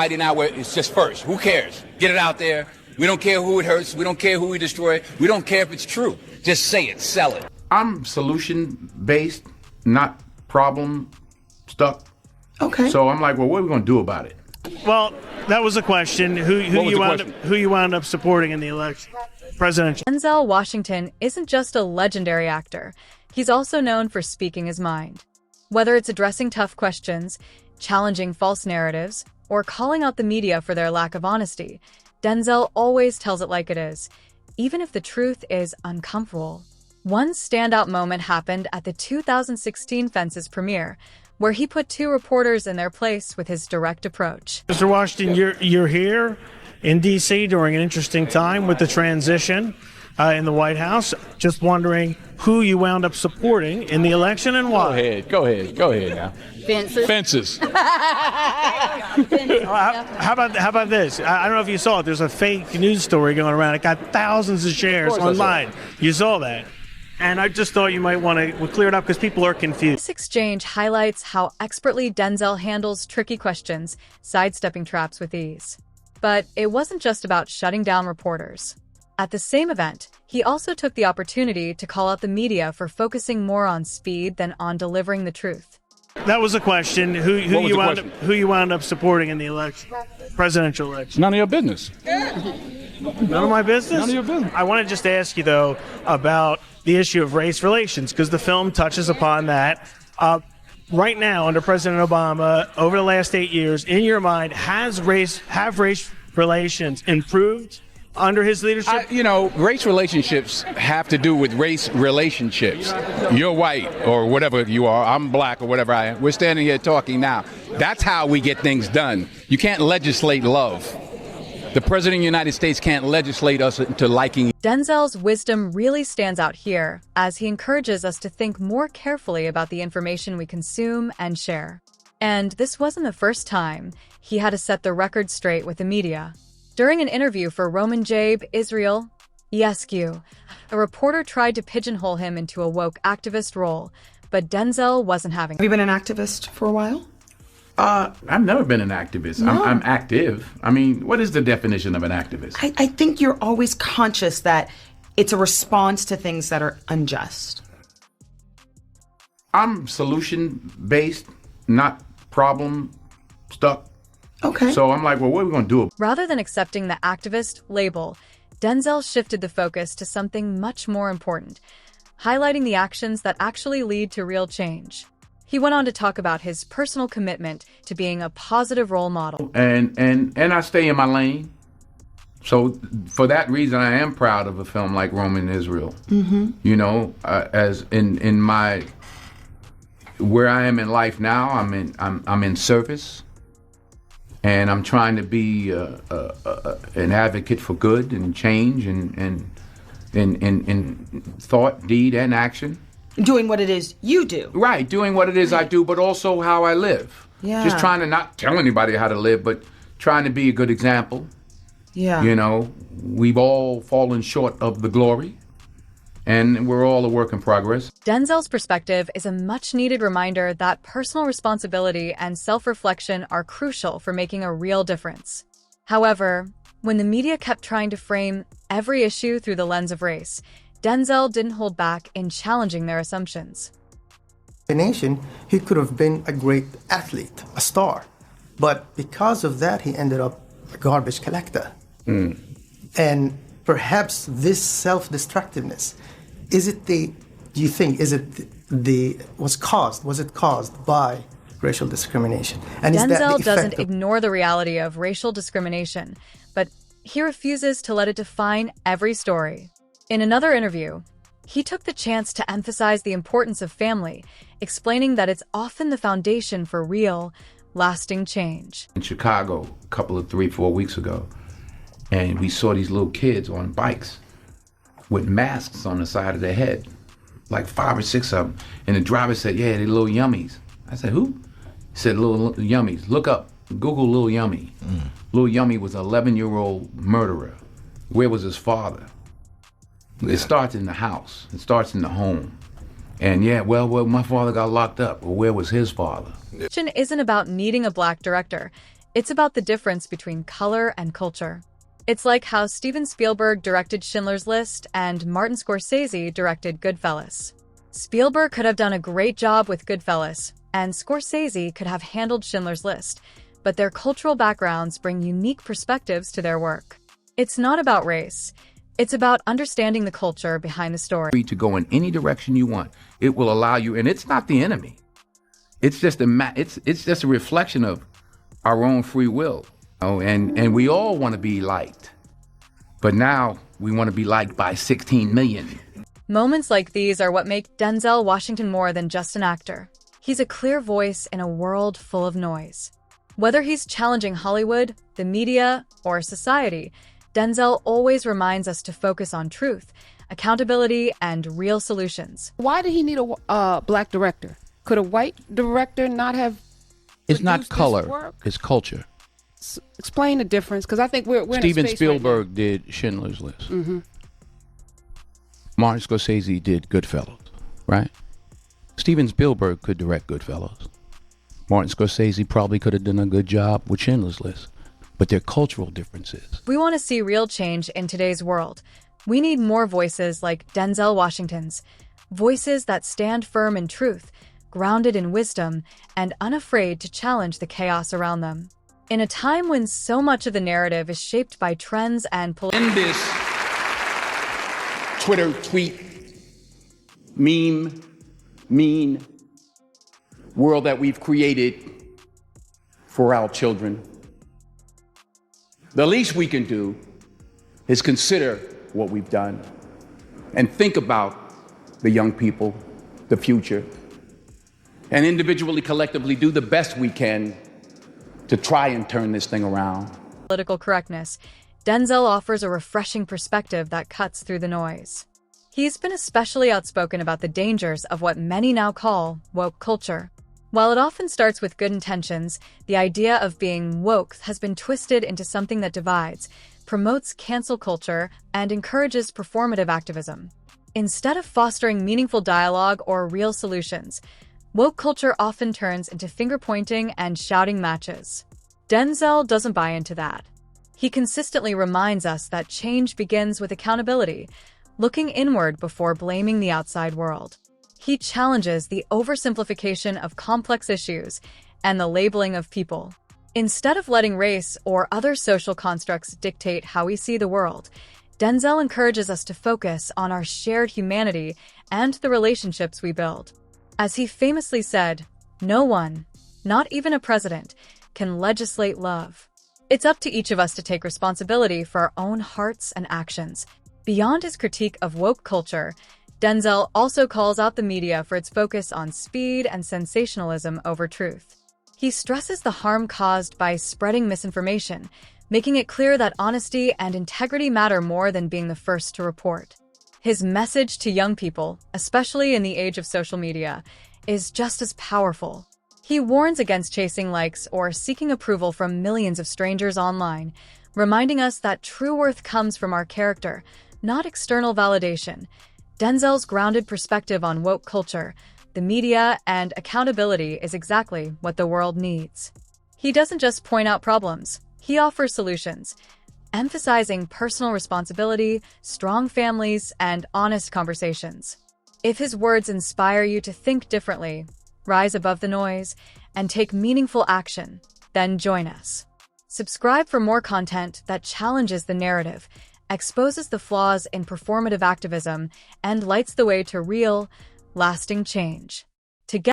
Fighting out where it's just first. Who cares? Get it out there. We don't care who it hurts. We don't care who we destroy. We don't care if it's true. Just say it. Sell it. I'm solution-based, not problem-stuck. Okay. So I'm like, well, what are we going to do about it? Well, that was a question. Who you wound up supporting in the election? Presidential. Denzel Washington isn't just a legendary actor. He's also known for speaking his mind. Whether it's addressing tough questions, challenging false narratives, or calling out the media for their lack of honesty, Denzel always tells it like it is, even if the truth is uncomfortable. One standout moment happened at the 2016 Fences premiere, where he put two reporters in their place with his direct approach. Mr. Washington, you're here in D.C. during an interesting time with the transition in the White House. Just wondering who you wound up supporting in the election and why. Go ahead now. Fences. How about this? I don't know if you saw it. There's a fake news story going around. It got thousands of shares online. You saw that. And I just thought you might want to clear it up because people are confused. This exchange highlights how expertly Denzel handles tricky questions, sidestepping traps with ease. But it wasn't just about shutting down reporters. At the same event, he also took the opportunity to call out the media for focusing more on speed than on delivering the truth. That was a question. Who you wound up supporting in the election, presidential election? None of your business. None of my business? None of your business. I want to just ask you, though, about the issue of race relations, because the film touches upon that. Right now, under President Obama, over the last 8 years, in your mind, have race relations improved under his leadership? Race relationships have to do with race relationships. You're white or whatever you are. I'm black or whatever I am. We're standing here talking now. That's how we get things done. You can't legislate love. The President of the United States can't legislate us into liking. Denzel's wisdom really stands out here, as he encourages us to think more carefully about the information we consume and share. And this wasn't the first time he had to set the record straight with the media. During an interview for Roman Jabe, Israel, ESQ, a reporter tried to pigeonhole him into a woke activist role, but Denzel wasn't having it. Have you been an activist for a while? I've never been an activist. No. I'm active. I mean, what is the definition of an activist? I think you're always conscious that it's a response to things that are unjust. I'm solution-based, not problem-stuck. Okay. So I'm like, well, what are we going to do? Rather than accepting the activist label, Denzel shifted the focus to something much more important, highlighting the actions that actually lead to real change. He went on to talk about his personal commitment to being a positive role model. And I stay in my lane. So for that reason, I am proud of a film like Roman Israel. Mm-hmm. As in my where I am in life now, I'm in service, and I'm trying to be an advocate for good and change and in thought, deed, and action. Doing what it is you do. Right, doing what it is I do, but also how I live. Yeah. Just trying to not tell anybody how to live, but trying to be a good example. Yeah. We've all fallen short of the glory, and we're all a work in progress. Denzel's perspective is a much-needed reminder that personal responsibility and self-reflection are crucial for making a real difference. However, when the media kept trying to frame every issue through the lens of race, Denzel didn't hold back in challenging their assumptions. He could have been a great athlete, a star. But because of that, he ended up a garbage collector. Mm. And perhaps this self-destructiveness, was it caused by racial discrimination? And Denzel doesn't ignore the reality of racial discrimination, but he refuses to let it define every story. In another interview, he took the chance to emphasize the importance of family, explaining that it's often the foundation for real, lasting change. In Chicago, a couple of 3-4 weeks ago, and we saw these little kids on bikes with masks on the side of their head, like 5 or 6 of them. And the driver said, yeah, they're little yummies. I said, who? He said, little yummies. Look up, Google Lil Yummy. Lil Yummy was an 11-year-old murderer. Where was his father? It starts in the house. It starts in the home. And my father got locked up. Well, where was his father? Isn't about needing a black director. It's about the difference between color and culture. It's like how Steven Spielberg directed Schindler's List and Martin Scorsese directed Goodfellas. Spielberg could have done a great job with Goodfellas, and Scorsese could have handled Schindler's List, but their cultural backgrounds bring unique perspectives to their work. It's not about race. It's about understanding the culture behind the story. Free to go in any direction you want. It will allow you, and it's not the enemy. It's just it's just a reflection of our own free will. Oh, and we all want to be liked, but now we want to be liked by 16 million. Moments like these are what make Denzel Washington more than just an actor. He's a clear voice in a world full of noise. Whether he's challenging Hollywood, the media, or society, Denzel always reminds us to focus on truth, accountability, and real solutions. Why did he need a black director? Could a white director not have? It's not produced this color, work? it's culture. Explain the difference, because I think we're in a Steven space Spielberg right did Schindler's List. Martin Scorsese did Goodfellas, right? Steven Spielberg could direct Goodfellas. Martin Scorsese probably could have done a good job with Schindler's List, but they're cultural differences. We want to see real change in today's world. We need more voices like Denzel Washington's, voices that stand firm in truth, grounded in wisdom, and unafraid to challenge the chaos around them. In a time when so much of the narrative is shaped by trends and In this Twitter tweet, meme, mean world that we've created for our children, the least we can do is consider what we've done and think about the young people, the future, and individually, collectively do the best we can to try and turn this thing around. political correctness, Denzel offers a refreshing perspective that cuts through the noise. He's been especially outspoken about the dangers of what many now call woke culture. While it often starts with good intentions, the idea of being woke has been twisted into something that divides, promotes cancel culture, and encourages performative activism. Instead of fostering meaningful dialogue or real solutions, woke culture often turns into finger-pointing and shouting matches. Denzel doesn't buy into that. He consistently reminds us that change begins with accountability, looking inward before blaming the outside world. He challenges the oversimplification of complex issues and the labeling of people. Instead of letting race or other social constructs dictate how we see the world, Denzel encourages us to focus on our shared humanity and the relationships we build. As he famously said, "No one, not even a president, can legislate love." It's up to each of us to take responsibility for our own hearts and actions. Beyond his critique of woke culture, Denzel also calls out the media for its focus on speed and sensationalism over truth. He stresses the harm caused by spreading misinformation, making it clear that honesty and integrity matter more than being the first to report. His message to young people, especially in the age of social media, is just as powerful. He warns against chasing likes or seeking approval from millions of strangers online, reminding us that true worth comes from our character, not external validation. Denzel's grounded perspective on woke culture, the media, and accountability is exactly what the world needs. He doesn't just point out problems, he offers solutions, emphasizing personal responsibility, strong families, and honest conversations. If his words inspire you to think differently, rise above the noise, and take meaningful action, then join us. Subscribe for more content that challenges the narrative, exposes the flaws in performative activism, and lights the way to real, lasting change.